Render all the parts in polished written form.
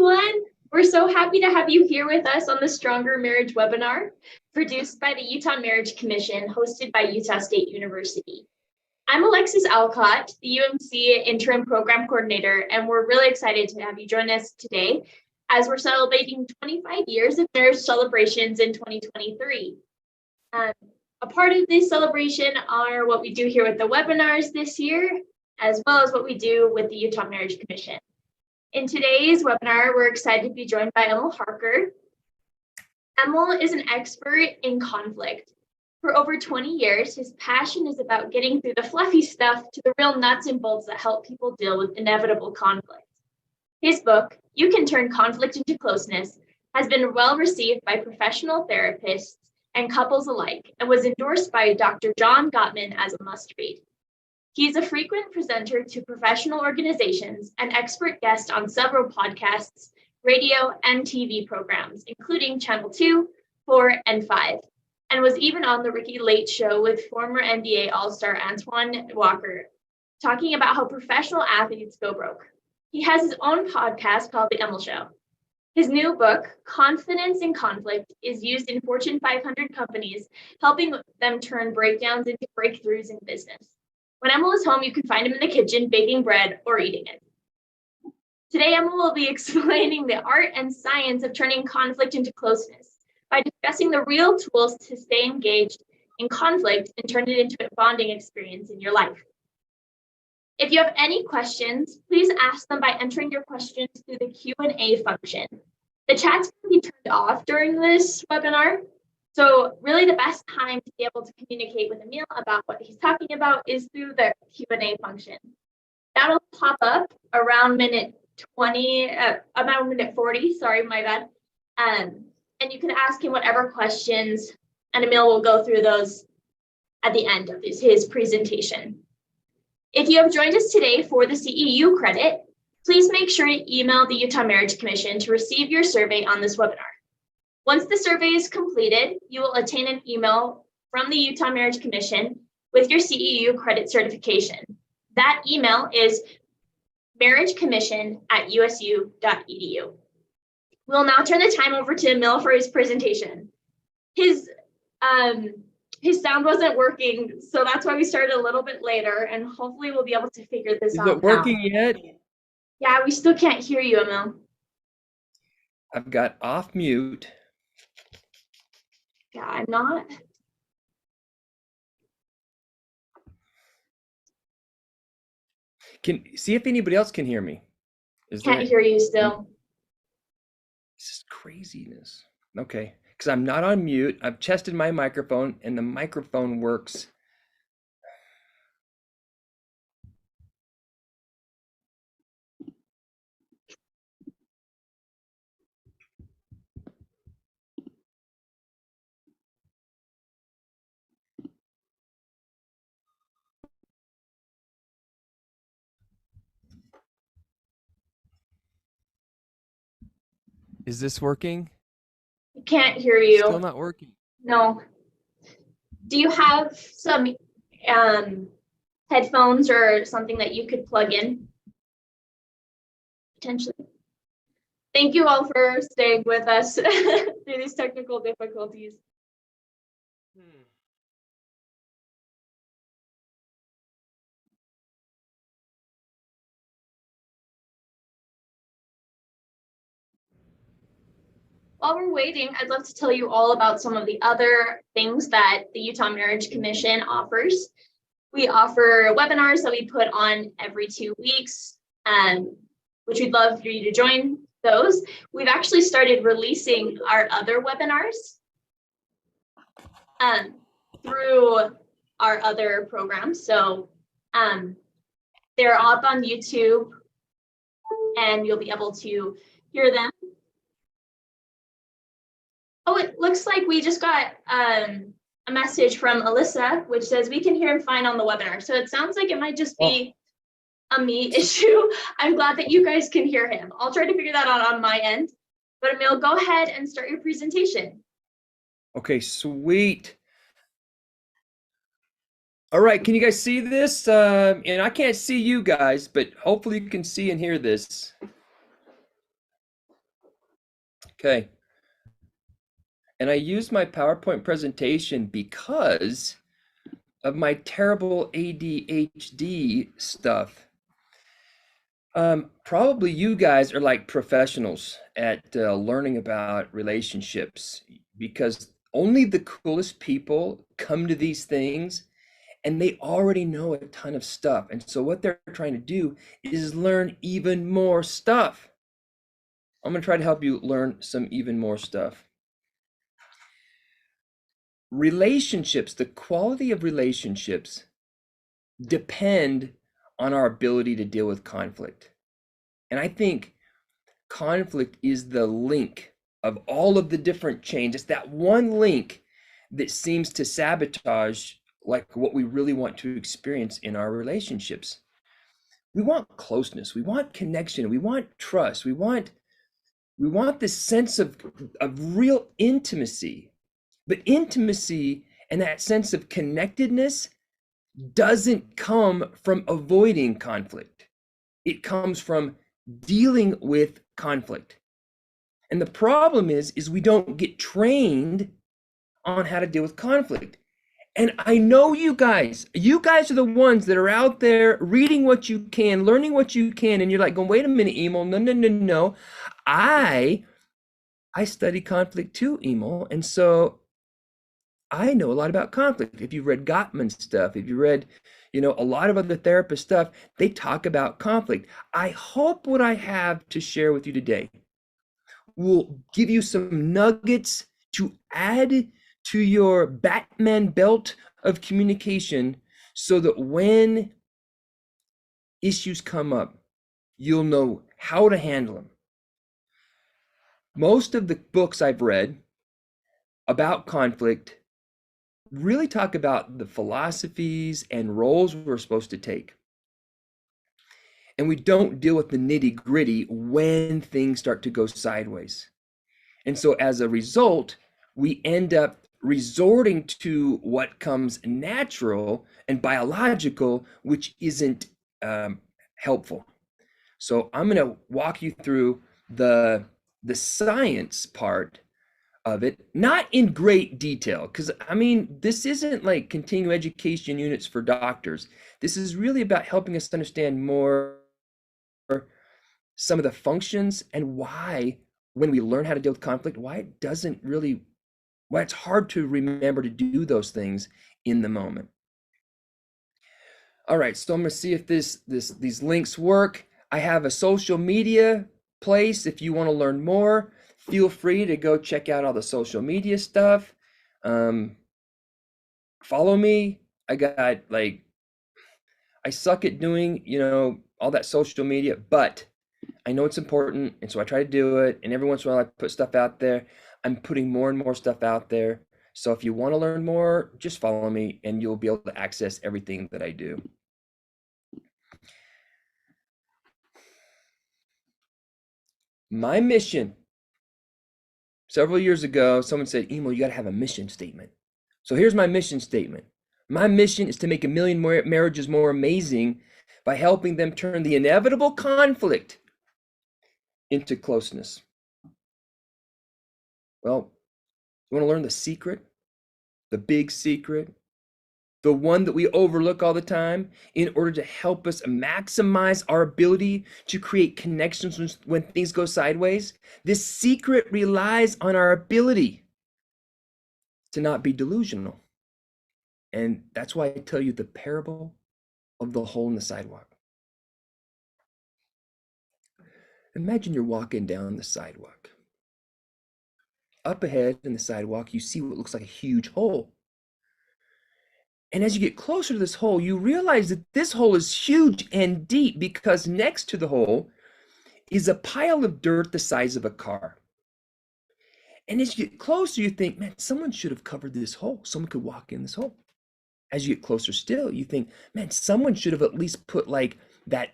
everyone. We're so happy to have you here with us on the Stronger Marriage webinar, produced by the Utah Marriage Commission, hosted by Utah State University. I'm Alexis Alcott, the UMC Interim Program Coordinator, and we're really excited to have you join us today as we're celebrating 25 years of marriage celebrations in 2023. A part of this celebration are what we do here with the webinars this year, as well as what we do with the Utah Marriage Commission. In today's webinar, we're excited to be joined by Emil Harker. Emil is an expert in conflict. For over 20 years, his passion is about getting through the fluffy stuff to the real nuts and bolts that help people deal with inevitable conflict. His book, You Can Turn Conflict into Closeness, has been well received by professional therapists and couples alike, and was endorsed by Dr. John Gottman as a must-read. He is a frequent presenter to professional organizations and expert guest on several podcasts, radio, and TV programs, including Channel 2, 4, and 5, and was even on the Ricky Late Show with former NBA All-Star Antoine Walker, talking about how professional athletes go broke. He has his own podcast called The Emil Show. His new book, Confidence in Conflict, is used in Fortune 500 companies, helping them turn breakdowns into breakthroughs in business. When Emil is home, you can find him in the kitchen baking bread or eating it. Today, Emil will be explaining the art and science of turning conflict into closeness by discussing the real tools to stay engaged in conflict and turn it into a bonding experience in your life. If you have any questions, please ask them by entering your questions through the Q&A function. The chats can be turned off during this webinar. So really the best time to be able to communicate with Emil about what he's talking about is through the Q&A function. That'll pop up around minute 40, sorry, my bad. And you can ask him whatever questions, and Emil will go through those at the end of his presentation. If you have joined us today for the CEU credit, please make sure to email the Utah Marriage Commission to receive your survey on this webinar. Once the survey is completed, you will obtain an email from the Utah Marriage Commission with your CEU credit certification. That email is marriagecommission@usu.edu. We'll now turn the time over to Emil for his presentation. His sound wasn't working, so that's why we started a little bit later, and hopefully we'll be able to figure this out. Is it working yet? Yeah, we still can't hear you, Emil. I've got off mute. Yeah, I'm not. Can see if anybody else can hear me. Can't hear you still. This is craziness. Okay, because I'm not on mute. I've tested my microphone, and the microphone works. Is this working? We can't hear you. Still not working. No. Do you have some headphones or something that you could plug in? Potentially. Thank you all for staying with us through these technical difficulties. While we're waiting, I'd love to tell you all about some of the other things that the Utah Marriage Commission offers. We offer webinars that we put on every 2 weeks, which we'd love for you to join those. We've actually started releasing our other webinars through our other programs. So they're up on YouTube, and you'll be able to hear them. Oh, it looks like we just got a message from Alyssa, which says we can hear him fine on the webinar. So it sounds like it might just be a me issue. I'm glad that you guys can hear him. I'll try to figure that out on my end. But Emil, go ahead and start your presentation. Okay, sweet. All right, can you guys see this? And I can't see you guys, but hopefully you can see and hear this. Okay. And I used my PowerPoint presentation because of my terrible ADHD stuff. Probably you guys are like professionals at learning about relationships because only the coolest people come to these things and they already know a ton of stuff. And so what they're trying to do is learn even more stuff. I'm going to try to help you learn some even more stuff. Relationships, the quality of relationships depend on our ability to deal with conflict. And I think conflict is the link of all of the different chains. It's that one link that seems to sabotage like what we really want to experience in our relationships. We want closeness, we want connection, we want trust, we want this sense of real intimacy. But intimacy and that sense of connectedness doesn't come from avoiding conflict. It comes from dealing with conflict. And the problem is we don't get trained on how to deal with conflict. And I know you guys are the ones that are out there reading what you can, learning what you can, and you're like going, wait a minute, Emil, no, no, no, no. I study conflict too, Emil. And so I know a lot about conflict. If you've read Gottman's stuff, if you read, a lot of other therapist stuff, they talk about conflict. I hope what I have to share with you today will give you some nuggets to add to your Batman belt of communication so that when issues come up, you'll know how to handle them. Most of the books I've read about conflict really talk about the philosophies and roles we're supposed to take. And we don't deal with the nitty gritty when things start to go sideways. And so as a result, we end up resorting to what comes natural and biological, which isn't helpful. So I'm going to walk you through the science part of it, not in great detail, because I mean, this isn't like continuing education units for doctors. This is really about helping us understand more some of the functions and why, when we learn how to deal with conflict, why it's hard to remember to do those things in the moment. All right, so I'm gonna see if these links work. I have a social media place. If you want to learn more, feel free to go check out all the social media stuff. Follow me. I suck at doing, all that social media, but I know it's important, and so I try to do it. And every once in a while, I put stuff out there. I'm putting more and more stuff out there. So if you want to learn more, just follow me, and you'll be able to access everything that I do. My mission, several years ago, someone said, Emil, you got to have a mission statement. So here's my mission statement. My mission is to make a million more marriages more amazing by helping them turn the inevitable conflict into closeness. Well, you want to learn the secret, the big secret, the one that we overlook all the time, in order to help us maximize our ability to create connections when things go sideways? This secret relies on our ability to not be delusional. And that's why I tell you the parable of the hole in the sidewalk. Imagine you're walking down the sidewalk. Up ahead in the sidewalk, you see what looks like a huge hole. And as you get closer to this hole, you realize that this hole is huge and deep because next to the hole is a pile of dirt the size of a car. And as you get closer, you think, man, someone should have covered this hole. Someone could walk in this hole. As you get closer still, you think, man, someone should have at least put like that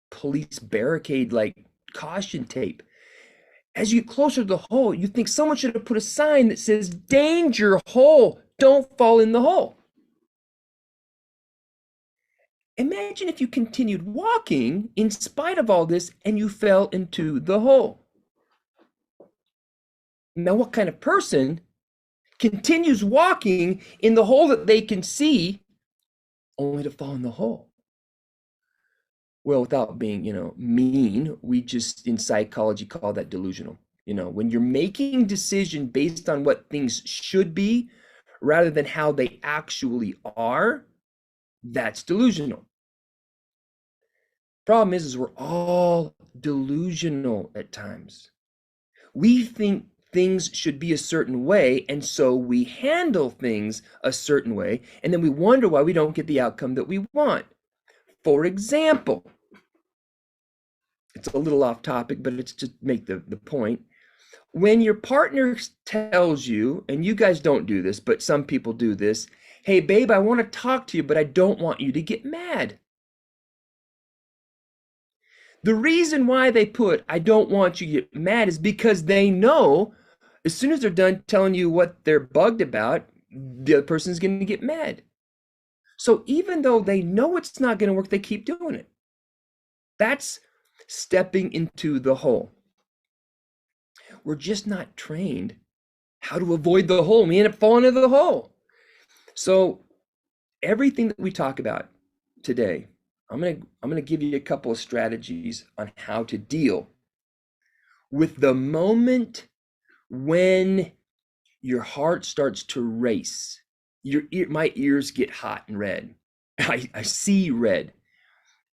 police barricade, like caution tape. As you get closer to the hole, you think someone should have put a sign that says, danger hole, don't fall in the hole. Imagine if you continued walking in spite of all this and you fell into the hole. Now, what kind of person continues walking in the hole that they can see only to fall in the hole? Well, without being, mean, we just in psychology call that delusional. When you're making decision based on what things should be rather than how they actually are, that's delusional. Problem is we're all delusional at times. We think things should be a certain way, and so we handle things a certain way, and then we wonder why we don't get the outcome that we want. For example, it's a little off topic, but it's to make the point. When your partner tells you, and you guys don't do this, but some people do this, hey, babe, I want to talk to you, but I don't want you to get mad. The reason why they put, I don't want you to get mad, is because they know as soon as they're done telling you what they're bugged about, the other person's going to get mad. So even though they know it's not going to work, they keep doing it. That's stepping into the hole. We're just not trained how to avoid the hole. We end up falling into the hole. So everything that we talk about today, I'm gonna give you a couple of strategies on how to deal with the moment when your heart starts to race. My ears get hot and red. I see red,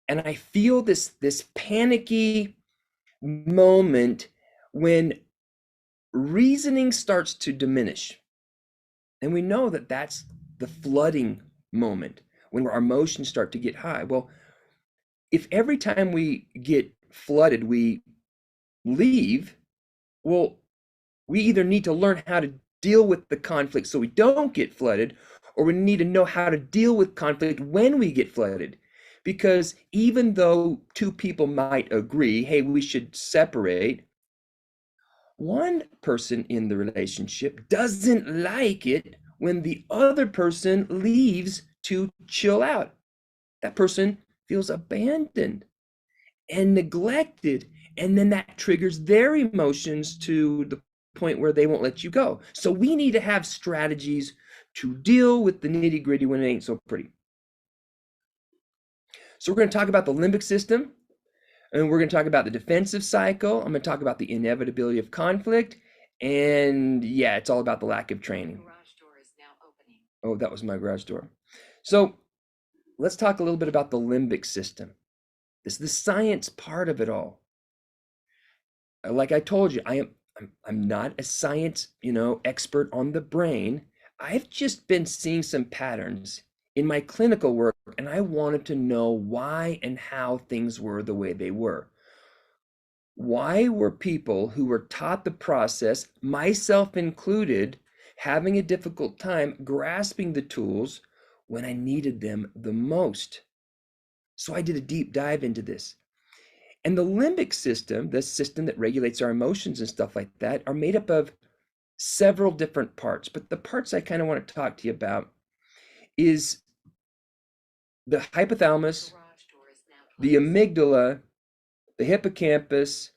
and I feel this panicky moment when reasoning starts to diminish. And we know that that's the flooding moment when our emotions start to get high. Well, if every time we get flooded, we leave, well, we either need to learn how to deal with the conflict so we don't get flooded, or we need to know how to deal with conflict when we get flooded. Because even though two people might agree, hey, we should separate, one person in the relationship doesn't like it when the other person leaves to chill out. That person feels abandoned and neglected, and then that triggers their emotions to the point where they won't let you go. So we need to have strategies to deal with the nitty-gritty when it ain't so pretty. So we're going to talk about the limbic system, and we're going to talk about the defensive cycle. I'm going to talk about the inevitability of conflict, and yeah, it's all about the lack of training. Garage door is now opening. Oh, that was my garage door. So let's talk a little bit about the limbic system. This is the science part of it all. Like I told you, I'm not a science, expert on the brain. I've just been seeing some patterns in my clinical work, and I wanted to know why and how things were the way they were. Why were people who were taught the process, myself included, having a difficult time grasping the tools when I needed them the most? So I did a deep dive into this. And the limbic system, the system that regulates our emotions and stuff like that, are made up of several different parts. But the parts I kind of want to talk to you about is the hypothalamus, the amygdala, the hippocampus,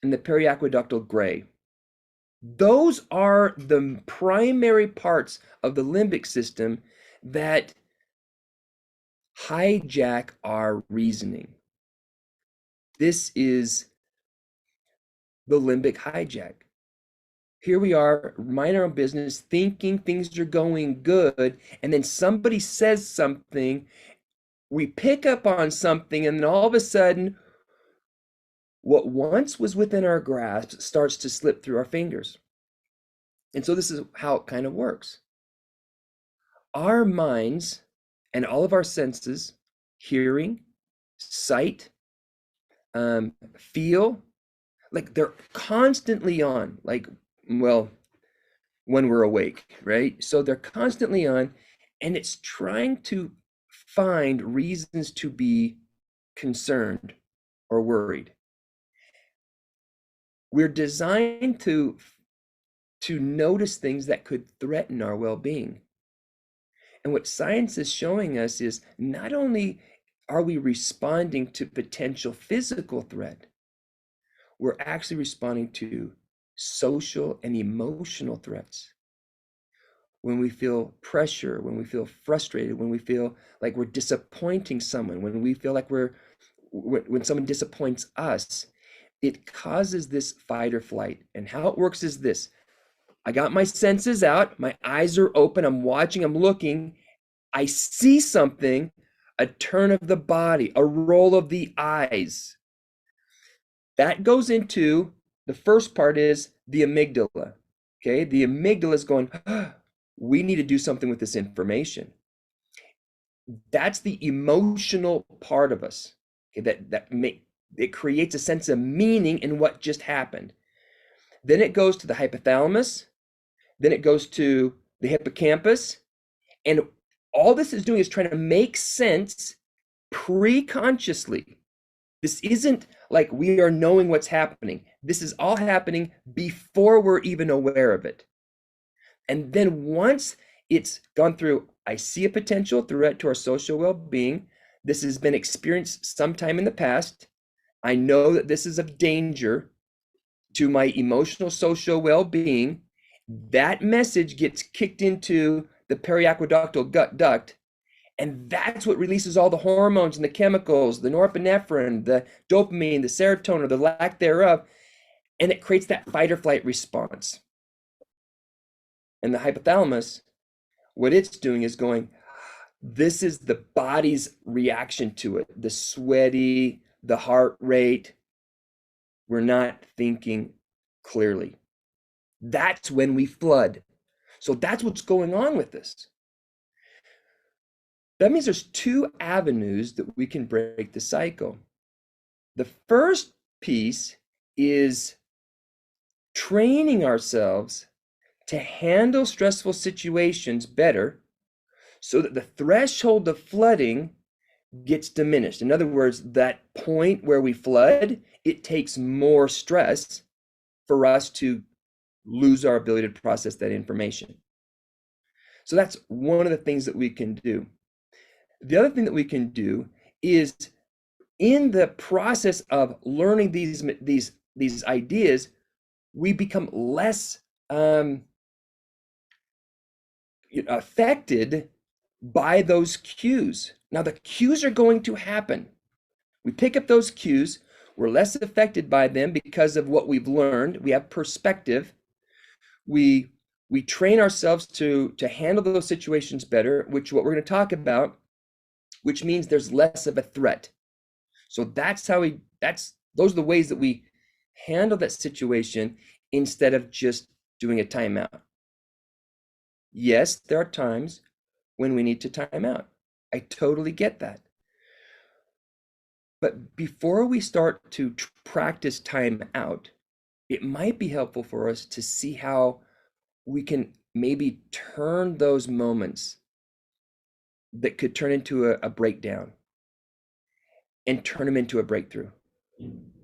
and the periaqueductal gray. Those are the primary parts of the limbic system that hijack our reasoning. This is the limbic hijack. Here we are, minding our own business, thinking things are going good, and then somebody says something, we pick up on something, and then all of a sudden, what once was within our grasp starts to slip through our fingers. And so this is how it kind of works. Our minds and all of our senses, hearing, sight, feel, like they're constantly on, well, when we're awake, right? So they're constantly on, and it's trying to find reasons to be concerned or worried. We're designed to notice things that could threaten our well-being. And what science is showing us is not only are we responding to potential physical threat, we're actually responding to social and emotional threats. When we feel pressure, when we feel frustrated, when we feel like we're disappointing someone, when we feel like when someone disappoints us, it causes this fight or flight. And how it works is this: I got my senses out, my eyes are open, I'm watching, I'm looking, I see something, a turn of the body, a roll of the eyes. That goes into the first part is the amygdala. Okay, the amygdala is going, we need to do something with this information. That's the emotional part of us. Okay, it creates a sense of meaning in what just happened. Then it goes to the hypothalamus. Then it goes to the hippocampus. And all this is doing is trying to make sense pre-consciously. This isn't like we are knowing what's happening. This is all happening before we're even aware of it. And then once it's gone through, I see a potential threat to our social well-being. This has been experienced sometime in the past. I know that this is of danger to my emotional social well-being. That message gets kicked into the periaqueductal gut duct, and that's what releases all the hormones and the chemicals, the norepinephrine, the dopamine, the serotonin, or the lack thereof, and it creates that fight or flight response. And the hypothalamus, what it's doing is going, this is the body's reaction to it, the sweaty, the heart rate. We're not thinking clearly. That's when we flood. So that's what's going on with this. That means there's two avenues that we can break the cycle. The first piece is training ourselves to handle stressful situations better so that the threshold of flooding gets diminished. In other words, that point where we flood, it takes more stress for us to lose our ability to process that information. So that's one of the things that we can do. The other thing that we can do is, in the process of learning these ideas, we become less affected by those cues. Now, the cues are going to happen. We pick up those cues. We're less affected by them because of what we've learned. We have perspective. We train ourselves to handle those situations better, which what we're going to talk about, which means there's less of a threat. So those are the ways that we handle that situation instead of just doing a timeout. Yes, there are times when we need to time out. I totally get that. But before we start to practice time out, it might be helpful for us to see how we can maybe turn those moments that could turn into a breakdown and turn them into a breakthrough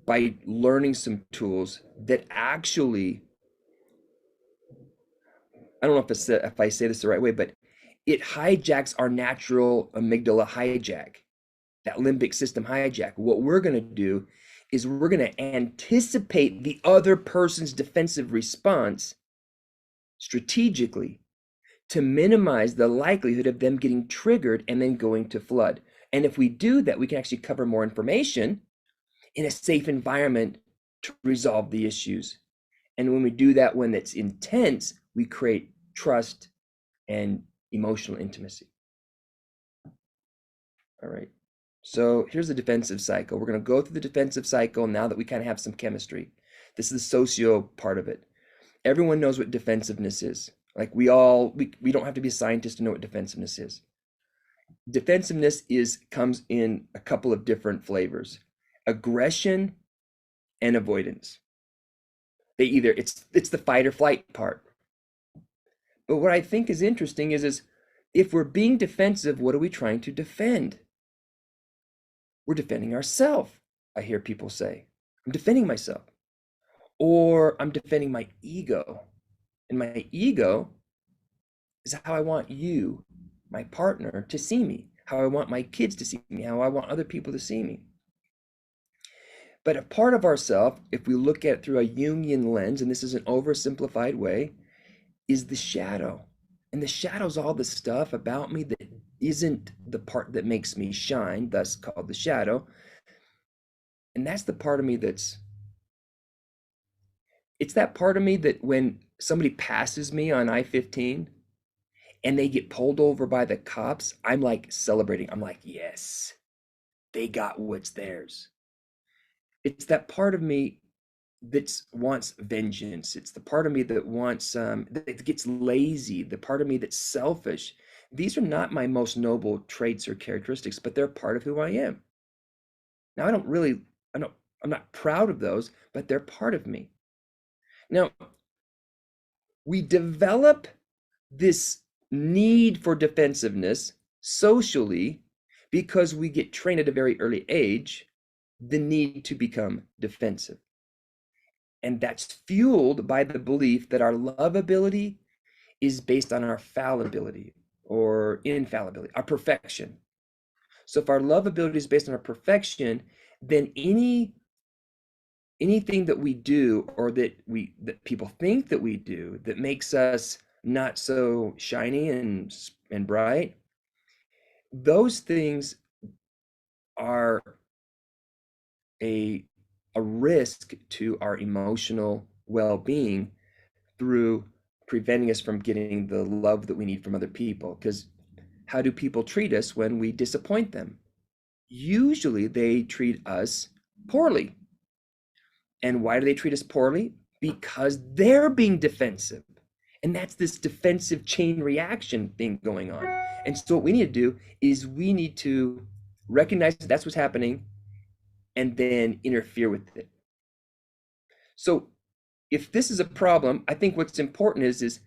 by learning some tools that actually, I don't know if I say this the right way, but it hijacks our natural amygdala hijack, that limbic system hijack. What we're going to do is we're going to anticipate the other person's defensive response strategically to minimize the likelihood of them getting triggered and then going to flood. And if we do that, we can actually cover more information in a safe environment to resolve the issues. And when we do that, when it's intense, we create trust and emotional intimacy. All right. So here's the defensive cycle. We're going to go through the defensive cycle now that we kind of have some chemistry. This is the socio part of it. Everyone knows what defensiveness is. Like we don't have to be a scientist to know what defensiveness is. Defensiveness comes in a couple of different flavors: aggression and avoidance. It's the fight or flight part. But what I think is interesting is if we're being defensive, what are we trying to defend? We're defending ourselves. I hear people say, I'm defending myself, or I'm defending my ego. And my ego is how I want you, my partner, to see me, how I want my kids to see me, how I want other people to see me. But a part of ourself, if we look at it through a Jungian lens, and this is an oversimplified way, is the shadow. And the shadow's all the stuff about me that isn't the part that makes me shine, thus called the shadow. And that's the part of me it's that part of me that when somebody passes me on I-15 and they get pulled over by the cops, I'm like celebrating. I'm like, yes, they got what's theirs. It's that part of me that wants vengeance. It's the part of me that wants that gets lazy, the part of me that's selfish. These are not my most noble traits or characteristics, but they're part of who I am. Now I'm not proud of those, but they're part of me. Now, we develop this need for defensiveness socially because we get trained at a very early age the need to become defensive. And that's fueled by the belief that our lovability is based on our fallibility or infallibility, our perfection. So if our lovability is based on our perfection, then anything that we do or that people think that we do that makes us not so shiny and bright, those things are a risk to our emotional well-being through preventing us from getting the love that we need from other people. Because how do people treat us when we disappoint them? Usually they treat us poorly. And why do they treat us poorly? Because they're being defensive. And that's this defensive chain reaction thing going on. And so what we need to do is we need to recognize that that's what's happening and then interfere with it. So if this is a problem, I think what's important is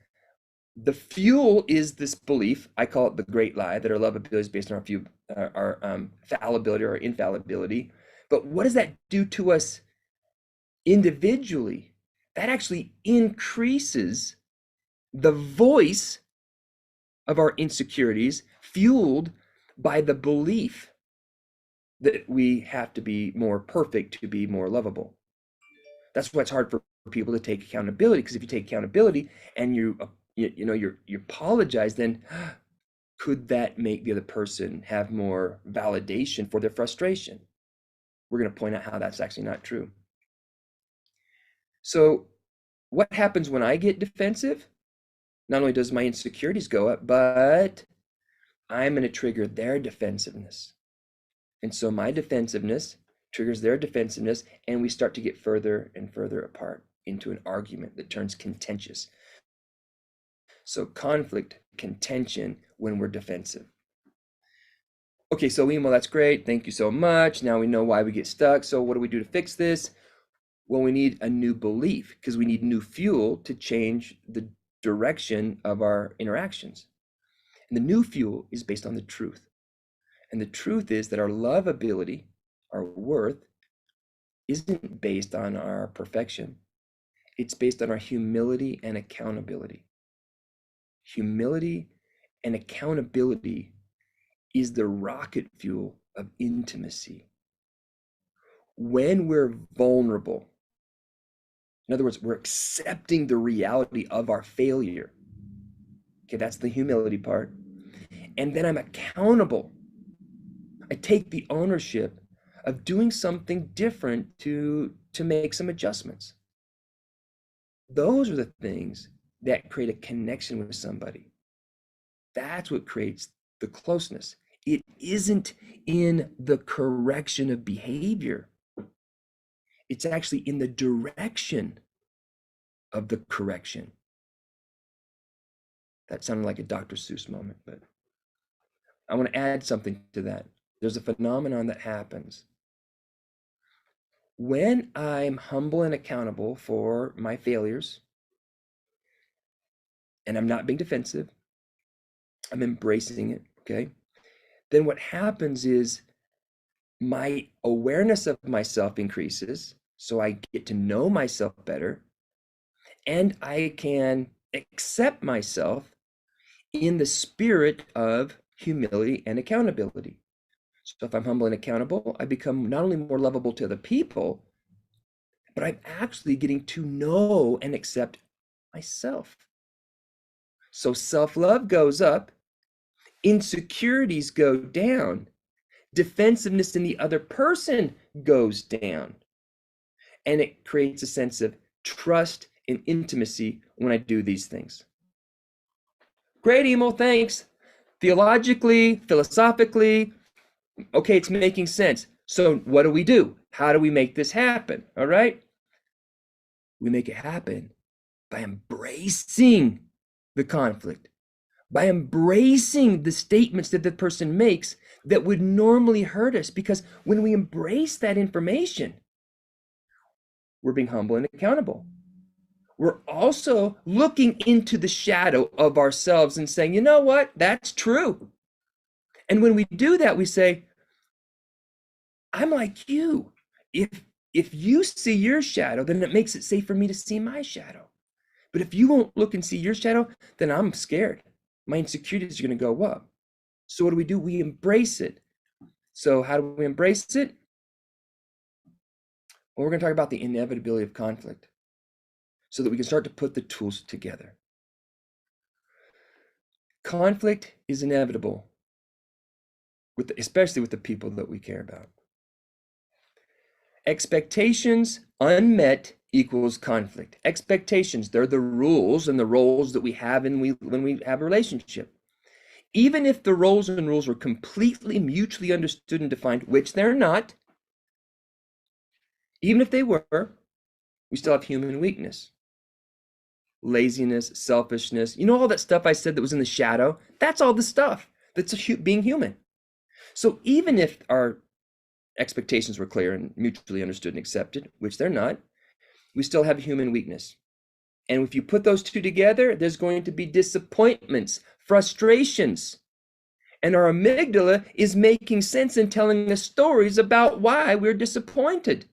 the fuel is this belief. I call it the great lie that our lovability is based on our fallibility or infallibility. But what does that do to us individually? That actually increases the voice of our insecurities, fueled by the belief that we have to be more perfect to be more lovable. That's why it's hard for people to take accountability, because if you take accountability and you apologize, then could that make the other person have more validation for their frustration? We're going to point out how that's actually not true. So what happens when I get defensive? Not only does my insecurities go up, but I'm going to trigger their defensiveness. And so my defensiveness triggers their defensiveness, and we start to get further and further apart into an argument that turns contentious. So conflict, contention when we're defensive. Okay, so Emil, that's great. Thank you so much. Now we know why we get stuck. So what do we do to fix this? Well, we need a new belief, because we need new fuel to change the direction of our interactions. And the new fuel is based on the truth. And the truth is that our lovability, our worth, isn't based on our perfection. It's based on our humility and accountability. Humility and accountability is the rocket fuel of intimacy. When we're vulnerable, in other words, we're accepting the reality of our failure. Okay, that's the humility part. And then I'm accountable. I take the ownership of doing something different to make some adjustments. Those are the things that create a connection with somebody. That's what creates the closeness. It isn't in the correction of behavior. It's actually in the direction of the correction. That sounded like a Dr. Seuss moment, but I want to add something to that. There's a phenomenon that happens. When I'm humble and accountable for my failures, and I'm not being defensive, I'm embracing it, okay? Then what happens is my awareness of myself increases, so I get to know myself better, and I can accept myself in the spirit of humility and accountability. So if I'm humble and accountable, I become not only more lovable to other people, but I'm actually getting to know and accept myself. So self-love goes up, insecurities go down, defensiveness in the other person goes down, and it creates a sense of trust and intimacy when I do these things. Great, Emil, thanks. Theologically, philosophically, okay, it's making sense. So what do? How do we make this happen? All right. We make it happen by embracing the conflict, by embracing the statements that the person makes that would normally hurt us. Because when we embrace that information, we're being humble and accountable. We're also looking into the shadow of ourselves and saying, you know what? That's true. And when we do that, we say, I'm like you. If you see your shadow, then it makes it safe for me to see my shadow. But if you won't look and see your shadow, then I'm scared. My insecurities are going to go up. So what do? We embrace it. So how do we embrace it? Well, we're going to talk about the inevitability of conflict so that we can start to put the tools together. Conflict is inevitable, especially with the people that we care about. Expectations unmet equals conflict. Expectations, they're the rules and the roles that we have when we have a relationship. Even if the roles and rules were completely mutually understood and defined, which they're not, even if they were, we still have human weakness. Laziness, selfishness, all that stuff I said that was in the shadow, that's all the stuff that's being human. So even if our expectations were clear and mutually understood and accepted, which they're not, we still have human weakness. And if you put those two together, there's going to be disappointments, frustrations. And our amygdala is making sense and telling us stories about why we're disappointed.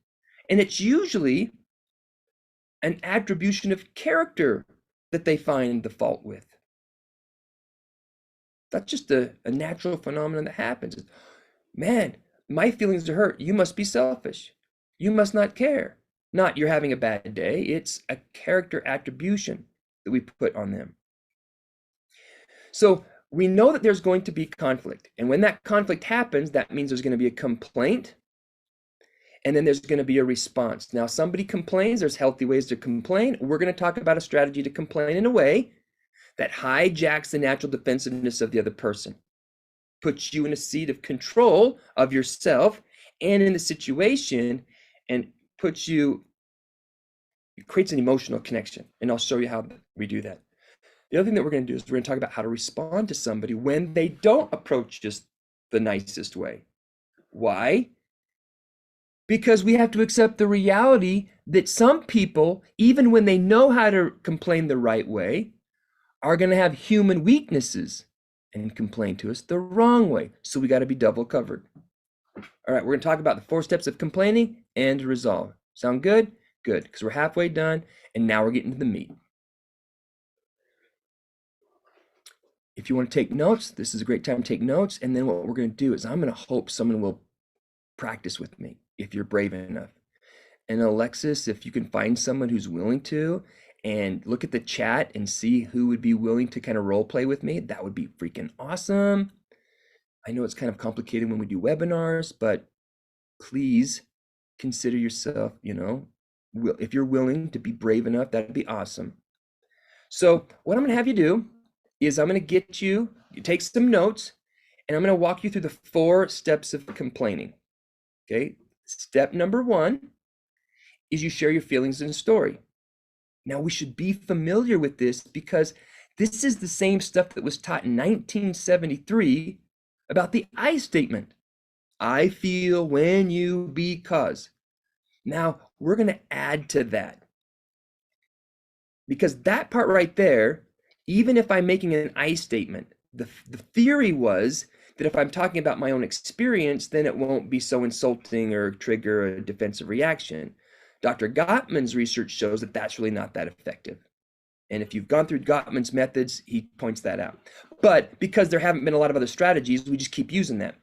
And it's usually an attribution of character that they find the fault with. That's just a natural phenomenon that happens. Man, my feelings are hurt. You must be selfish. You must not care. Not you're having a bad day. It's a character attribution that we put on them. So we know that there's going to be conflict. And when that conflict happens, that means there's going to be a complaint. And then there's going to be a response. Now, somebody complains. There's healthy ways to complain. We're going to talk about a strategy to complain in a way that hijacks the natural defensiveness of the other person, puts you in a seat of control of yourself and in the situation, and it creates an emotional connection. And I'll show you how we do that. The other thing that we're going to do is we're going to talk about how to respond to somebody when they don't approach us the nicest way. Why? Because we have to accept the reality that some people, even when they know how to complain the right way, are going to have human weaknesses and complain to us the wrong way. So we got to be double covered. All right, we're going to talk about the 4 steps of complaining and resolve. Sound good? Good, because we're halfway done, and now we're getting to the meat. If you want to take notes, this is a great time to take notes. And then what we're going to do is I'm going to hope someone will practice with me if you're brave enough. And Alexis, if you can find someone who's willing to, and look at the chat and see who would be willing to kind of role play with me, that would be freaking awesome. I know it's kind of complicated when we do webinars, but please consider yourself, if you're willing to be brave enough, that'd be awesome. So what I'm going to have you do is I'm going to get you take some notes, and I'm going to walk you through the 4 steps of complaining. Okay. Step number 1 is you share your feelings and story. Now, we should be familiar with this because this is the same stuff that was taught in 1973 about the I statement. I feel when you because. Now, we're going to add to that. Because that part right there, even if I'm making an I statement, the theory was that if I'm talking about my own experience, then it won't be so insulting or trigger a defensive reaction. Dr. Gottman's research shows that that's really not that effective. And if you've gone through Gottman's methods, he points that out. But because there haven't been a lot of other strategies, we just keep using that.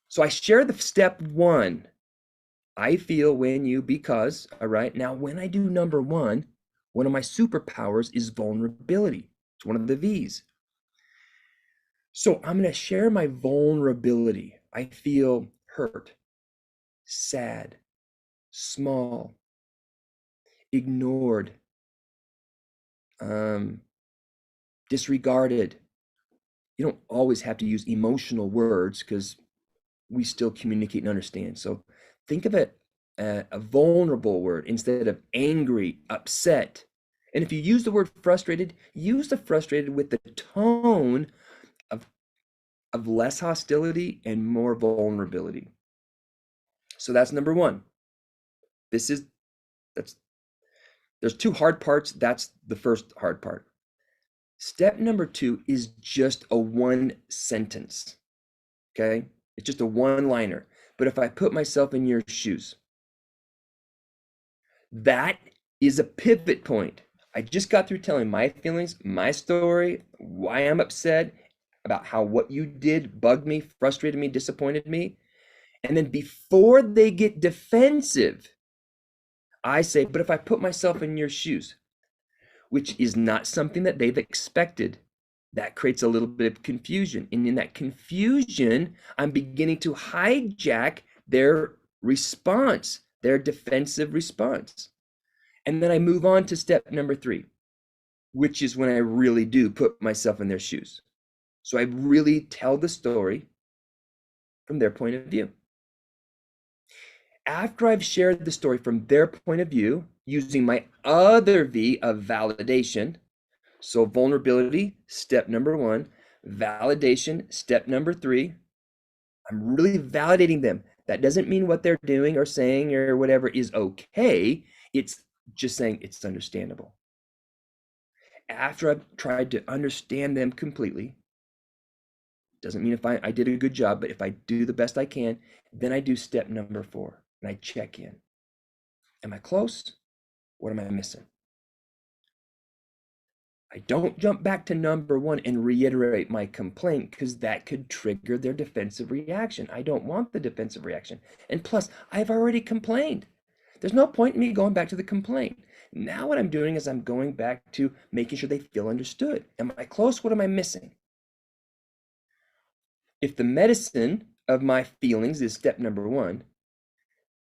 So I share the step 1 I feel when you, because, all right. Now, when I do number one of my superpowers is vulnerability. It's one of the V's. So I'm going to share my vulnerability. I feel hurt, sad, small, ignored, disregarded. You don't always have to use emotional words because we still communicate and understand. So think of it a vulnerable word instead of angry, upset. And if you use the word frustrated, use the frustrated with the tone of less hostility and more vulnerability. So that's number one. That's there's two hard parts. That's the first hard part. Step number two is just a one sentence. Okay? It's just a one-liner. But if I put myself in your shoes, that is a pivot point. I just got through telling my feelings, my story, why I'm upset, about how what you did bugged me, frustrated me, disappointed me. And then before they get defensive, I say, but if I put myself in your shoes, which is not something that they've expected, that creates a little bit of confusion. And in that confusion, I'm beginning to hijack their response, their defensive response. And then I move on to step number three, which is when I really do put myself in their shoes. So I really tell the story from their point of view. After I've shared the story from their point of view, using my other V of validation, so vulnerability, step number one, validation, step number three, I'm really validating them. That doesn't mean what they're doing or saying or whatever is okay. It's just saying it's understandable. After I've tried to understand them completely, doesn't mean if I did a good job, but if I do the best I can, then I do step number four and I check in. Am I close? What am I missing? I don't jump back to number one and reiterate my complaint because that could trigger their defensive reaction. I don't want the defensive reaction. And plus, I've already complained. There's no point in me going back to the complaint. Now what I'm doing is I'm going back to making sure they feel understood. Am I close? What am I missing? If the medicine of my feelings is step number one,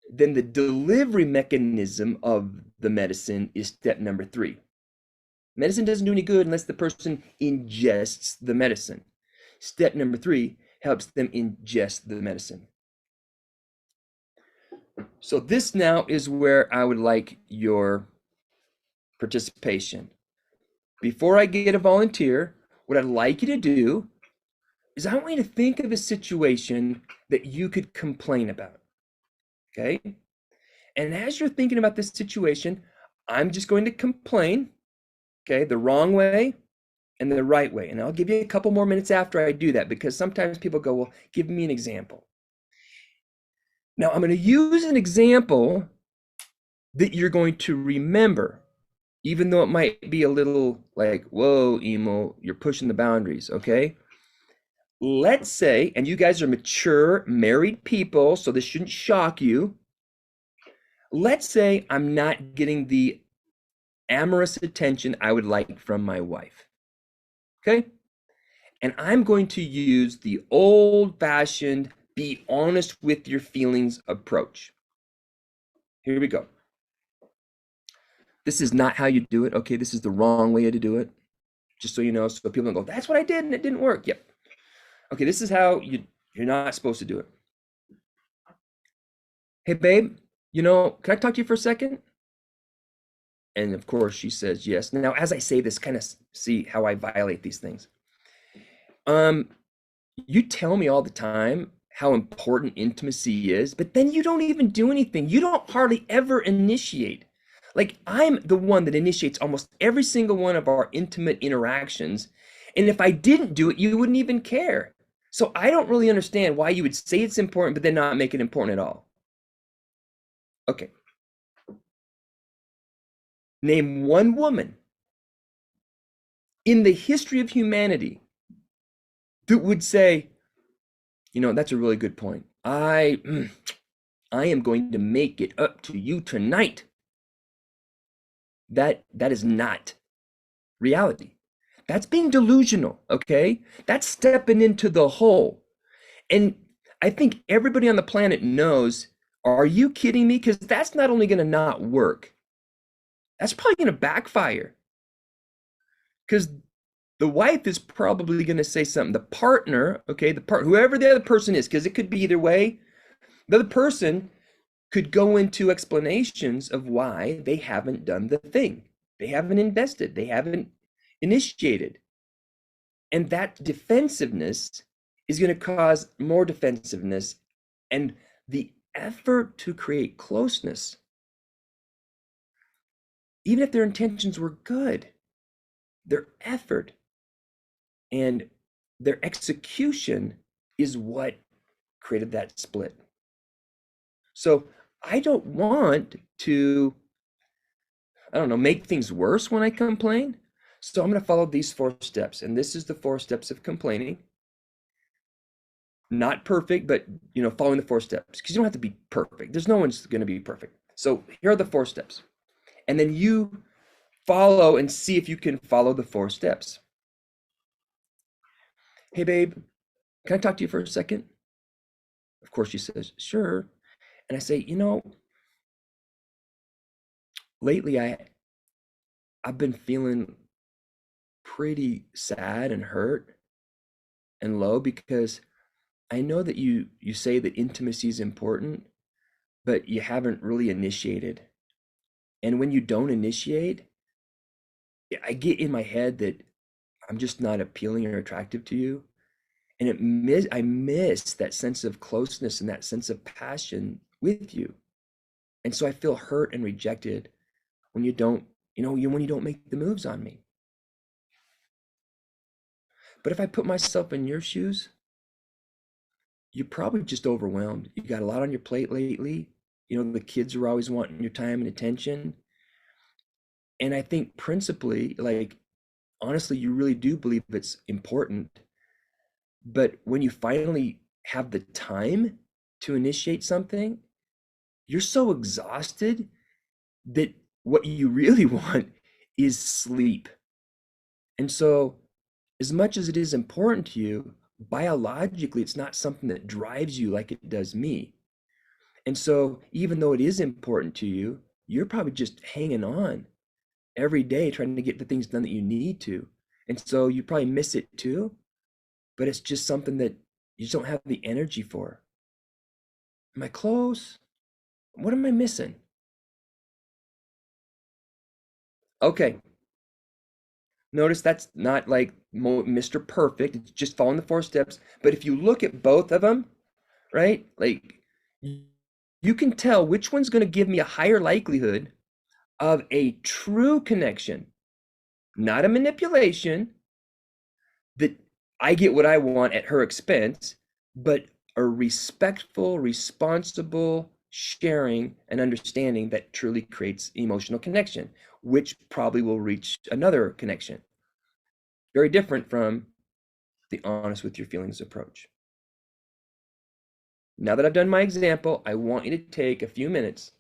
then the delivery mechanism of the medicine is step number three. Medicine doesn't do any good unless the person ingests the medicine. Step number three helps them ingest the medicine. So this now is where I would like your participation. Before I get a volunteer, what I'd like you to do is I want you to think of a situation that you could complain about. Okay? And as you're thinking about this situation, I'm just going to complain, okay, the wrong way and the right way. And I'll give you a couple more minutes after I do that because sometimes people go, well, give me an example. Now, I'm going to use an example that you're going to remember, even though it might be a little like, whoa, Emil, you're pushing the boundaries, okay? Let's say, and you guys are mature, married people, so this shouldn't shock you. Let's say I'm not getting the amorous attention I would like from my wife, okay? And I'm going to use the old-fashioned, be honest with your feelings approach. Here we go. This is not how you do it, okay? This is the wrong way to do it, just so you know, so people don't go, that's what I did and it didn't work. Yep. Okay, this is how you're not supposed to do it. Hey, babe, can I talk to you for a second? And of course, she says yes. Now, as I say this, kind of see how I violate these things. You tell me all the time how important intimacy is, but then you don't even do anything. You don't hardly ever initiate. Like, I'm the one that initiates almost every single one of our intimate interactions. And if I didn't do it, you wouldn't even care. So I don't really understand why you would say it's important, but then not make it important at all. Okay. Name one woman in the history of humanity that would say, that's a really good point. I am going to make it up to you tonight. That is not reality. That's being delusional, okay? That's stepping into the hole. And I think everybody on the planet knows, are you kidding me? Because that's not only going to not work, that's probably going to backfire. Because the wife is probably going to say something. The partner, okay, whoever the other person is, because it could be either way, the other person could go into explanations of why they haven't done the thing. They haven't invested. They haven't initiated. And that defensiveness is going to cause more defensiveness. And the effort to create closeness, even if their intentions were good, their effort and their execution is what created that split. So I don't want to, I don't know, make things worse when I complain. So I'm going to follow these 4 steps. And this is the 4 steps of complaining. Not perfect, but following the 4 steps, because you don't have to be perfect. There's no one's going to be perfect. So here are the 4 steps. And then you follow and see if you can follow the 4 steps. Hey, babe, can I talk to you for a second? Of course, she says, sure. And I say, lately I've been feeling pretty sad and hurt and low, because I know that you say that intimacy is important, but you haven't really initiated. And when you don't initiate, I get in my head that I'm just not appealing or attractive to you. And I miss that sense of closeness and that sense of passion with you. And so I feel hurt and rejected when you don't, when you don't make the moves on me. But if I put myself in your shoes, you're probably just overwhelmed. You got a lot on your plate lately. The kids are always wanting your time and attention. And I think principally, like, honestly, you really do believe it's important. But when you finally have the time to initiate something, you're so exhausted that what you really want is sleep. And so, as much as it is important to you, biologically, it's not something that drives you like it does me. And so, even though it is important to you, you're probably just hanging on every day trying to get the things done that you need to. And so, you probably miss it too, but it's just something that you just don't have the energy for. Am I close? What am I missing? Okay. Notice that's not like Mr. Perfect. It's just following the 4 steps. But if you look at both of them, right? Like, you can tell which one's going to give me a higher likelihood of a true connection, not a manipulation that I get what I want at her expense, but a respectful, responsible sharing and understanding that truly creates emotional connection, which probably will reach another connection. Very different from the honest with your feelings approach. Now that I've done my example, I want you to take a few minutes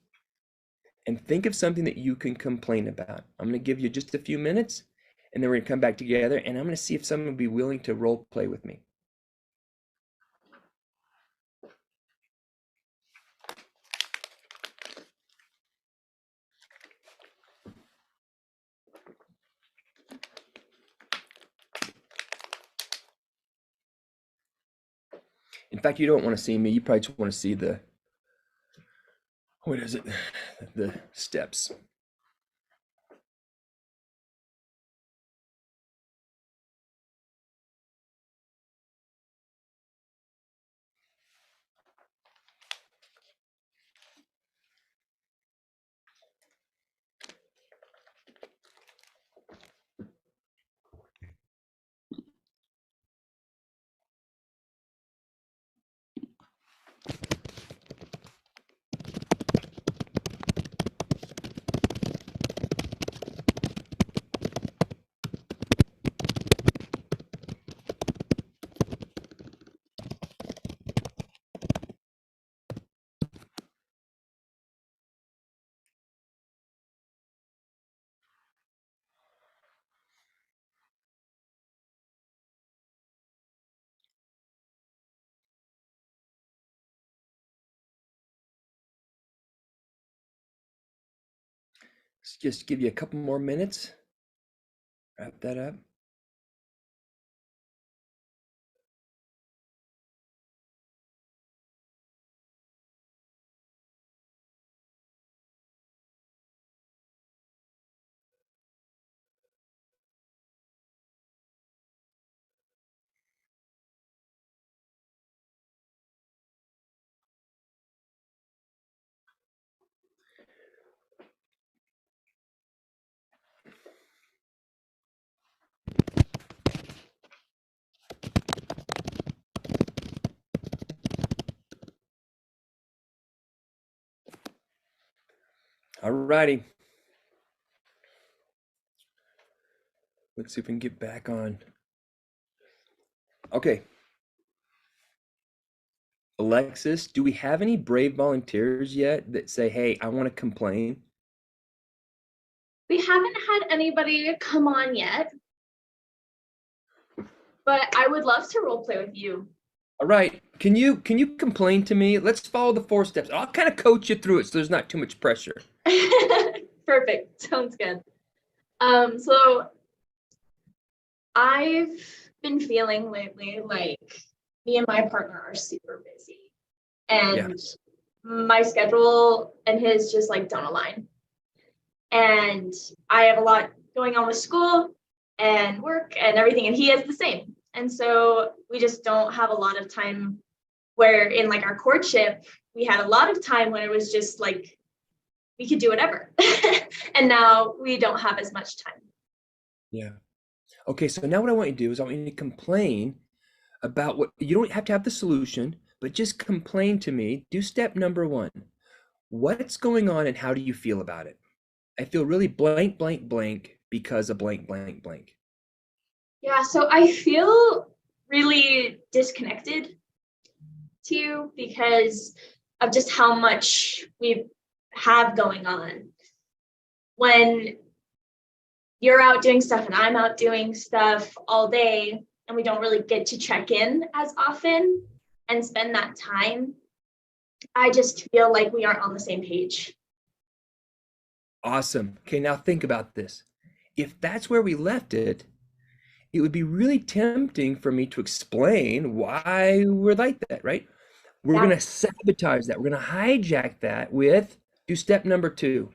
and think of something that you can complain about. I'm going to give you just a few minutes, and then we're going to come back together, and I'm going to see if someone will be willing to role play with me. In fact, you don't want to see me. You probably just want to see the, what is it? The steps. Let's just give you a couple more minutes. Wrap that up. All righty. Let's see if we can get back on. Okay. Alexis, do we have any brave volunteers yet that say, hey, I want to complain? We haven't had anybody come on yet, but I would love to role play with you. All right. Can you complain to me? Let's follow the 4 steps. I'll kind of coach you through it so there's not too much pressure. Perfect. Sounds good. So I've been feeling lately like me and my partner are super busy, and my schedule and his just like don't align. And I have a lot going on with school and work and everything, and he has the same. And so we just don't have a lot of time, where in like our courtship, we had a lot of time when it was just like we could do whatever. And now we don't have as much time. Yeah. Okay, so now what I want you to do is I want you to complain about what you don't have to have the solution, but just complain to me. Do step number 1. What's going on and how do you feel about it? I feel really blank, blank, blank because of blank, blank, blank. Yeah, so I feel really disconnected to you because of just how much we have going on. When you're out doing stuff and I'm out doing stuff all day, and we don't really get to check in as often and spend that time, I just feel like we aren't on the same page. Awesome. Okay, now think about this. If that's where we left it, it would be really tempting for me to explain why we're like that, right? We're going to sabotage that. We're going to hijack that with do step number 2.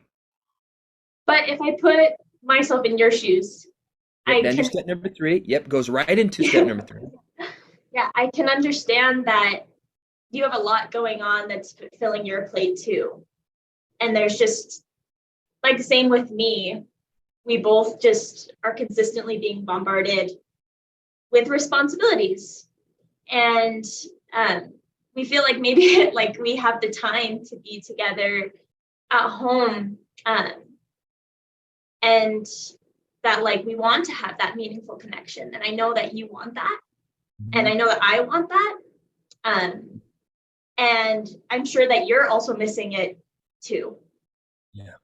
But if I put myself in your shoes, Yep, then do step number 3. Yep, goes right into step number 3. Yeah, I can understand that you have a lot going on that's filling your plate too. And there's just like the same with me. We both just are consistently being bombarded with responsibilities. And we feel like maybe like we have the time to be together at home. And that like we want to have that meaningful connection. And I know that you want that. And I know that I want that. And I'm sure that you're also missing it too. Yeah.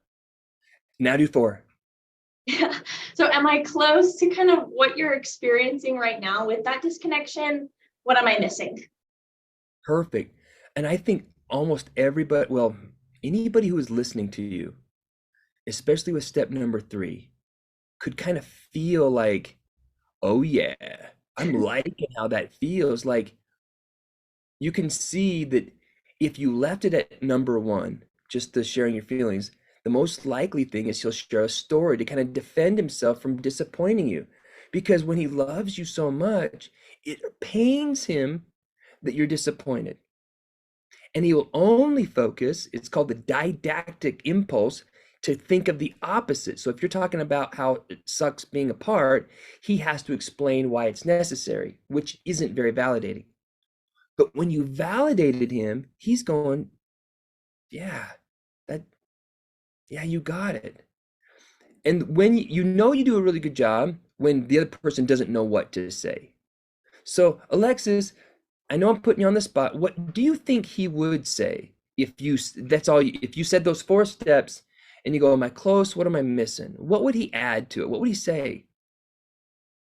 Now do 4. Yeah. So am I close to kind of what you're experiencing right now with that disconnection? What am I missing? Perfect. And I think almost everybody, well, anybody who is listening to you, especially with step number 3, could kind of feel like, oh yeah, I'm liking how that feels. Like you can see that if you left it at number 1, just the sharing your feelings, the most likely thing is he'll share a story to kind of defend himself from disappointing you. Because when he loves you so much, it pains him that you're disappointed. And he will only focus, it's called the didactic impulse, to think of the opposite. So if you're talking about how it sucks being apart, he has to explain why it's necessary, which isn't very validating. But when you validated him, he's going, yeah, you got it. And when you know you do a really good job when the other person doesn't know what to say. So Alexis, I know I'm putting you on the spot. What do you think he would say if you said those 4 steps and you go, am I close? What am I missing? What would he add to it? What would he say?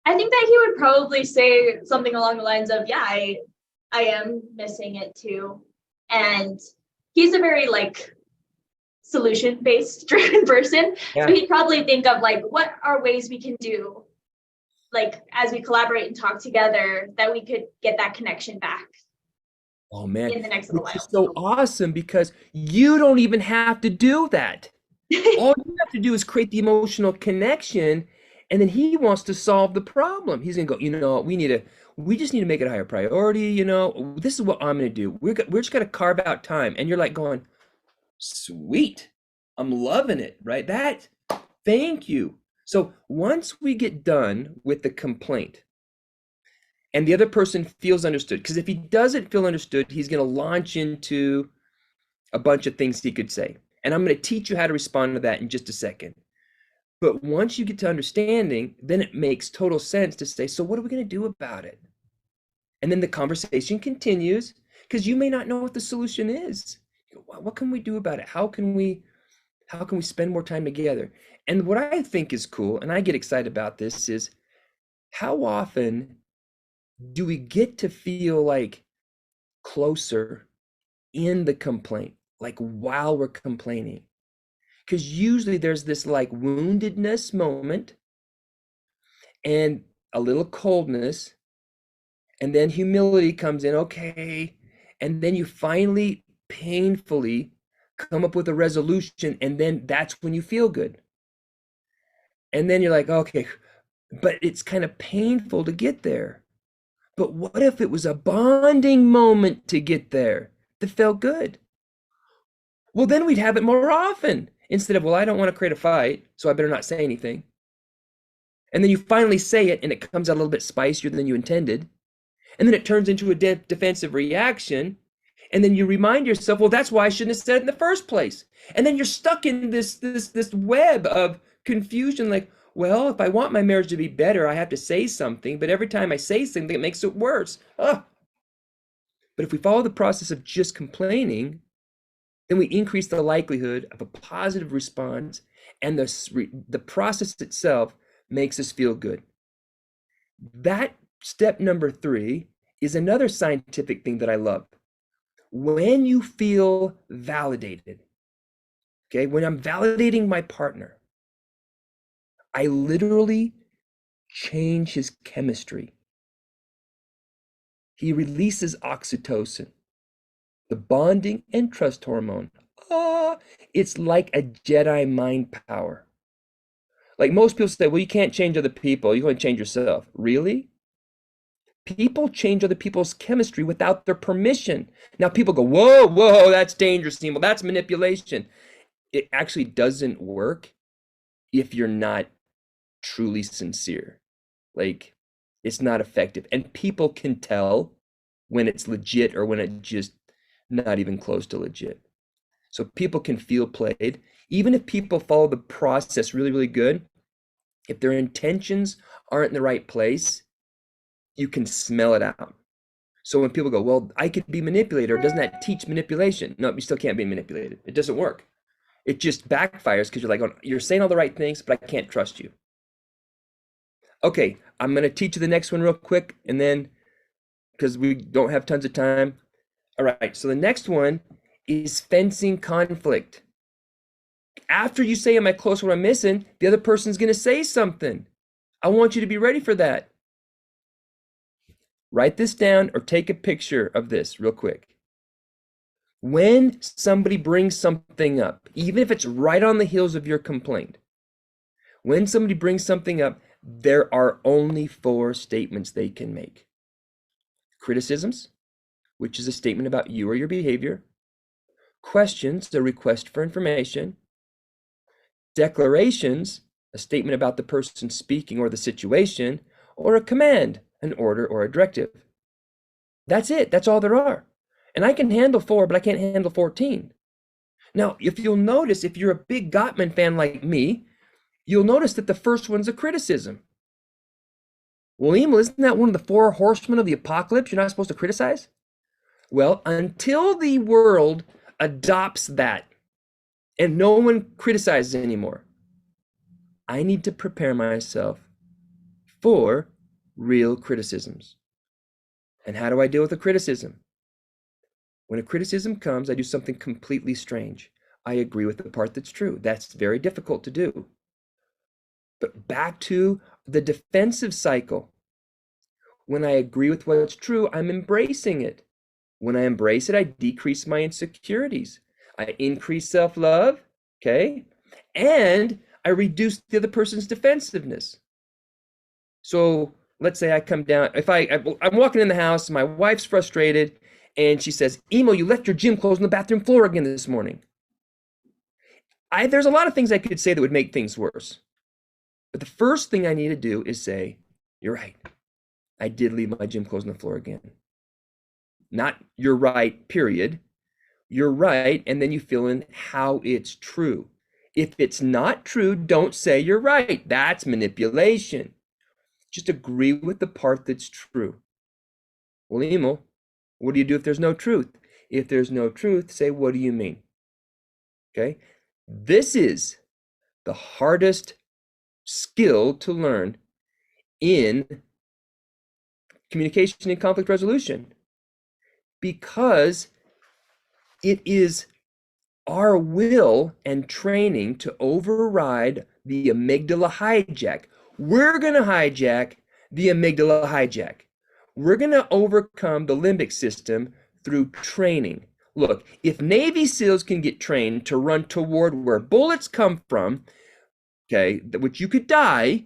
I think that he would probably say something along the lines of, yeah, I am missing it too. And he's a very like solution-based driven person. Yeah. So he'd probably think of like, what are ways we can do, like as we collaborate and talk together, that we could get that connection back Oh man, in the next little which is while. so awesome because you don't even have to do that. All you have to do is create the emotional connection, and then he wants to solve the problem. He's gonna go, we just need to make it a higher priority, this is what I'm gonna do. We're just gonna carve out time. And you're like going, sweet, I'm loving it, right? Thank you. So once we get done with the complaint and the other person feels understood, because if he doesn't feel understood, he's gonna launch into a bunch of things he could say. And I'm going to teach you how to respond to that in just a second. But once you get to understanding, then it makes total sense to say, so what are we going to do about it? And then the conversation continues because you may not know what the solution is. What can we do about it? How can we spend more time together? And what I think is cool, and I get excited about this, is how often do we get to feel like closer in the complaint, like while we're complaining? Because usually there's this like woundedness moment and a little coldness, and then humility comes in, okay, and then you finally painfully come up with a resolution, and then that's when you feel good. And then you're like, okay, but it's kind of painful to get there. But what if it was a bonding moment to get there that felt good? Well, then we'd have it more often instead of, well, I don't want to create a fight, so I better not say anything. And then you finally say it and it comes out a little bit spicier than you intended. And then it turns into a defensive reaction. And then you remind yourself, well, that's why I shouldn't have said it in the first place. And then you're stuck in this web of confusion, like, well, if I want my marriage to be better, I have to say something. But every time I say something, it makes it worse. But if we follow the process of just complaining, then we increase the likelihood of a positive response, and the process itself makes us feel good. That step number 3 is another scientific thing that I love. When you feel validated, okay, when I'm validating my partner, I literally change his chemistry. He releases oxytocin, the bonding and trust hormone. It's like a Jedi mind power. Like most people say, well, you can't change other people, you can change yourself. Really? People change other people's chemistry without their permission. Now people go, whoa, that's dangerous, Emil. That's manipulation. It actually doesn't work if you're not truly sincere. Like, it's not effective. And people can tell when it's legit or when it's just not even close to legit. So people can feel played. Even if people follow the process really, really good, if their intentions aren't in the right place, you can smell it out. So when people go, well, I could be manipulated, or doesn't that teach manipulation? No, you still can't be manipulated. It doesn't work. It just backfires because you're like, oh, you're saying all the right things, but I can't trust you. Okay, I'm going to teach you the next one real quick, and then, because we don't have tons of time. All right, so the next one is fencing conflict. After you say, am I close to what I'm missing? The other person's going to say something. I want you to be ready for that. Write this down or take a picture of this real quick. When somebody brings something up, even if it's right on the heels of your complaint, when somebody brings something up, there are only 4 statements they can make. Criticisms, which is a statement about you or your behavior. Questions, a request for information. Declarations, a statement about the person speaking or the situation, or a command, an order or a directive. That's it. That's all there are. And I can handle 4, but I can't handle 14. Now, if you'll notice, if you're a big Gottman fan like me, you'll notice that the first one's a criticism. Well, Emil, isn't that one of the 4 horsemen of the apocalypse you're not supposed to criticize? Well, until the world adopts that and no one criticizes anymore, I need to prepare myself for real criticisms. And how do I deal with a criticism? When a criticism comes, I do something completely strange. I agree with the part that's true. That's very difficult to do. But back to the defensive cycle. When I agree with what's true, I'm embracing it. When I embrace it, I decrease my insecurities. I increase self-love, okay? And I reduce the other person's defensiveness. So let's say I come down, I'm walking in the house, my wife's frustrated, and she says, Emil, you left your gym clothes on the bathroom floor again this morning. There's a lot of things I could say that would make things worse. But the first thing I need to do is say, you're right. I did leave my gym clothes on the floor again. Not you're right, period. You're right, and then you fill in how it's true. If it's not true, don't say you're right. That's manipulation. Just agree with the part that's true. Well, Emil, what do you do if there's no truth? If there's no truth, say, what do you mean? Okay? This is the hardest skill to learn in communication and conflict resolution, because it is our will and training to override the amygdala hijack. We're going to hijack the amygdala hijack. We're going to overcome the limbic system through training. Look, if Navy SEALs can get trained to run toward where bullets come from, okay, which you could die,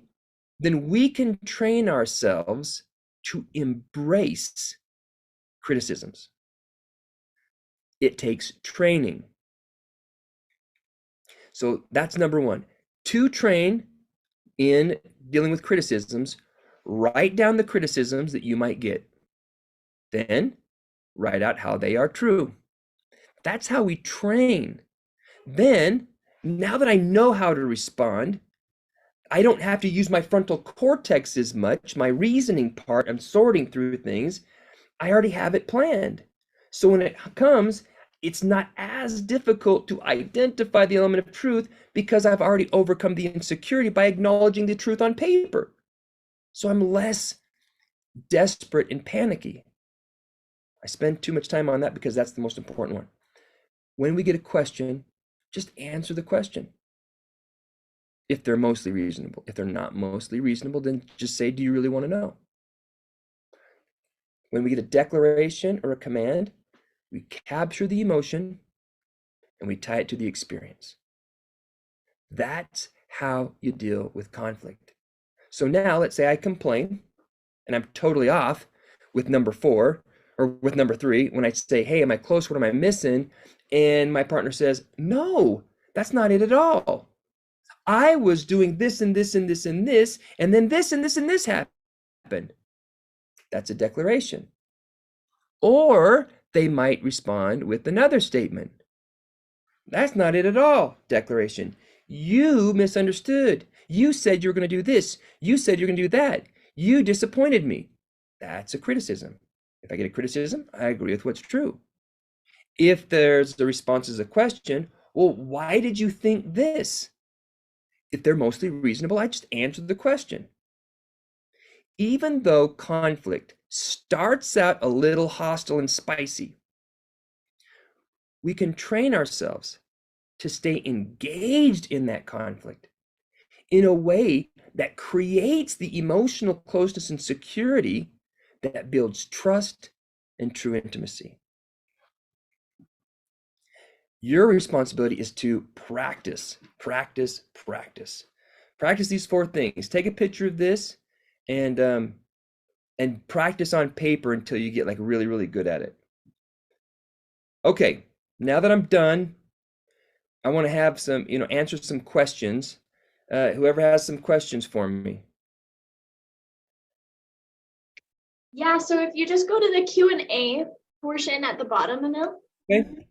then we can train ourselves to embrace criticisms. It takes training. So that's number one. To train in dealing with criticisms, write down the criticisms that you might get. Then write out how they are true. That's how we train. Then, now that I know how to respond, I don't have to use my frontal cortex as much, my reasoning part. I'm sorting through things. I already have it planned. So when it comes, it's not as difficult to identify the element of truth because I've already overcome the insecurity by acknowledging the truth on paper. So I'm less desperate and panicky. I spend too much time on that because that's the most important one. When we get a question, just answer the question. If they're mostly reasonable. If they're not mostly reasonable, then just say, do you really want to know? When we get a declaration or a command, we capture the emotion and we tie it to the experience. That's how you deal with conflict. So now let's say I complain and I'm totally off with number 4 or with number 3 when I say, hey, am I close? What am I missing? And my partner says, no, that's not it at all. I was doing this and this and this and this, and then this and this and this happened. That's a declaration. Or they might respond with another statement. That's not it at all. Declaration. You misunderstood. You said you were going to do this. You said you're going to do that. You disappointed me. That's a criticism. If I get a criticism, I agree with what's true. If there's the response as a question, well, why did you think this? If they're mostly reasonable, I just answer the question. Even though conflict starts out a little hostile and spicy, we can train ourselves to stay engaged in that conflict in a way that creates the emotional closeness and security that builds trust and true intimacy. Your responsibility is to practice, practice, practice. Practice these 4 things. Take a picture of this and practice on paper until you get like really, really good at it. Okay, now that I'm done, I want to have some, answer some questions. Whoever has some questions for me. Yeah, so if you just go to the Q&A portion at the bottom, Emil. Okay.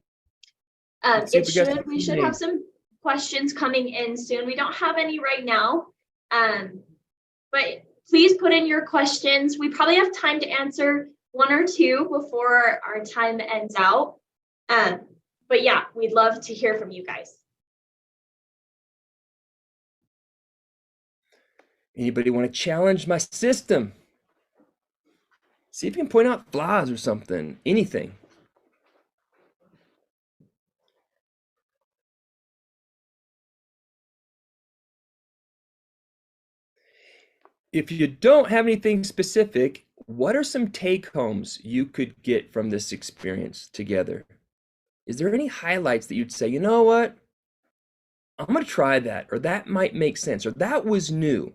We should have some questions coming in soon. We don't have any right now, but please put in your questions. We probably have time to answer 1 or 2 before our time ends out. But yeah, we'd love to hear from you guys. Anybody want to challenge my system? See if you can point out flaws or something, anything. If you don't have anything specific, what are some take homes you could get from this experience together? Is there any highlights that you'd say, you know what? I'm going to try that, or that might make sense, or that was new.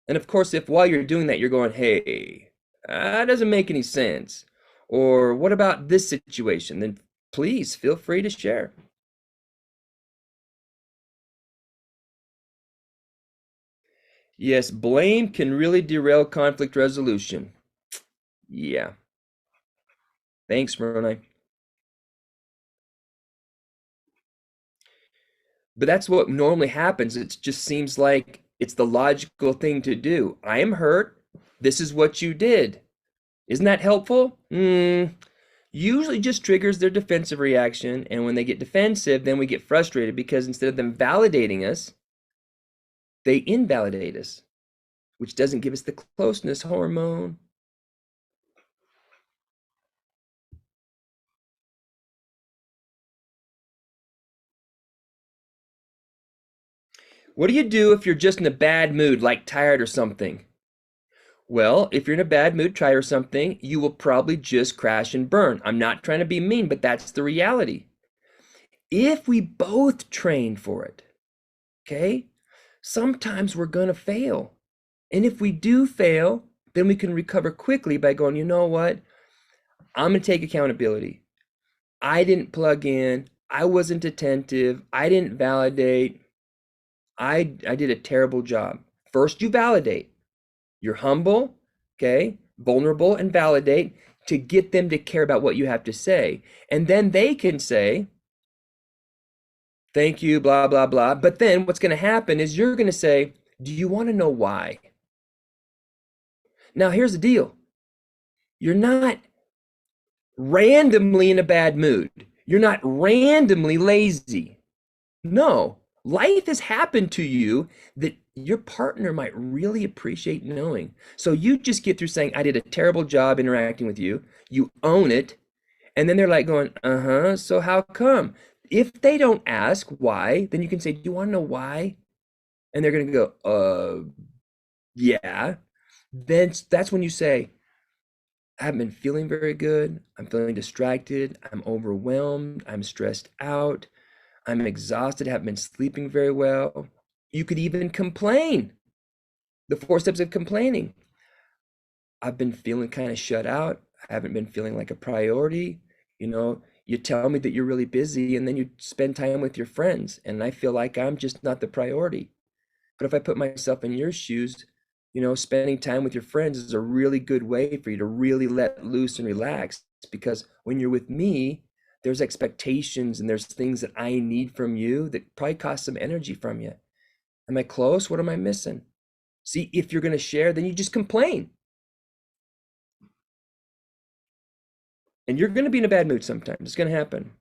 And of course, if while you're doing that, you're going, hey, that doesn't make any sense, or what about this situation, then please feel free to share. Yes, blame can really derail conflict resolution. Yeah. Thanks, Moroni. But that's what normally happens. It just seems like it's the logical thing to do. I am hurt. This is what you did. Isn't that helpful? Usually just triggers their defensive reaction. And when they get defensive, then we get frustrated because instead of them validating us, they invalidate us, which doesn't give us the closeness hormone. What do you do if you're just in a bad mood, like tired or something? Well, if you're in a bad mood, tired or something, you will probably just crash and burn. I'm not trying to be mean, but that's the reality. If we both train for it, okay, sometimes we're going to fail. And if we do fail, then we can recover quickly by going, you know what? I'm going to take accountability. I didn't plug in. I wasn't attentive. I didn't validate. I did a terrible job. First, you validate. You're humble, okay, vulnerable, and validate to get them to care about what you have to say. And then they can say, thank you, blah, blah, blah. But then what's going to happen is you're going to say, do you want to know why? Now, here's the deal. You're not randomly in a bad mood. You're not randomly lazy. No, life has happened to you that your partner might really appreciate knowing. So you just get through saying, I did a terrible job interacting with you. You own it. And then they're like going, so how come? If they don't ask why, then you can say, do you want to know why? And they're going to go, yeah. Then that's when you say, I haven't been feeling very good. I'm feeling distracted. I'm overwhelmed. I'm stressed out. I'm exhausted. Haven't been sleeping very well. You could even complain. The 4 steps of complaining. I've been feeling kind of shut out. I haven't been feeling like a priority. You know, you tell me that you're really busy and then you spend time with your friends and I feel like I'm just not the priority. But if I put myself in your shoes, you know, spending time with your friends is a really good way for you to really let loose and relax, because when you're with me, there's expectations and there's things that I need from you that probably cost some energy from you. Am I close? What am I missing? See, if you're going to share, then you just complain. And you're going to be in a bad mood sometimes. It's going to happen.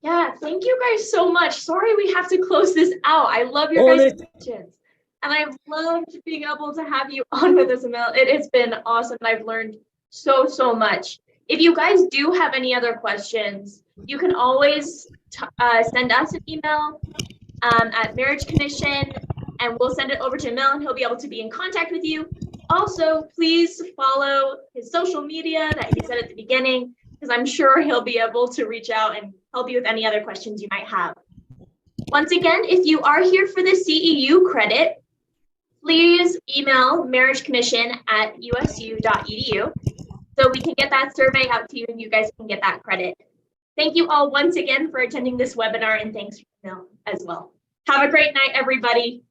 Yeah, thank you guys so much. Sorry we have to close this out. I love your guys' questions. And I've loved being able to have you on with us, Emil. It has been awesome. I've learned so much. If you guys do have any other questions, you can always send us an email at Marriage Commission, and we'll send it over to Emil, and he'll be able to be in contact with you. Also, please follow his social media that he said at the beginning, because I'm sure he'll be able to reach out and help you with any other questions you might have. Once again, if you are here for the CEU credit, please email marriagecommission@usu.edu so we can get that survey out to you and you guys can get that credit. Thank you all once again for attending this webinar, and thanks, Emil, as well. Have a great night, everybody.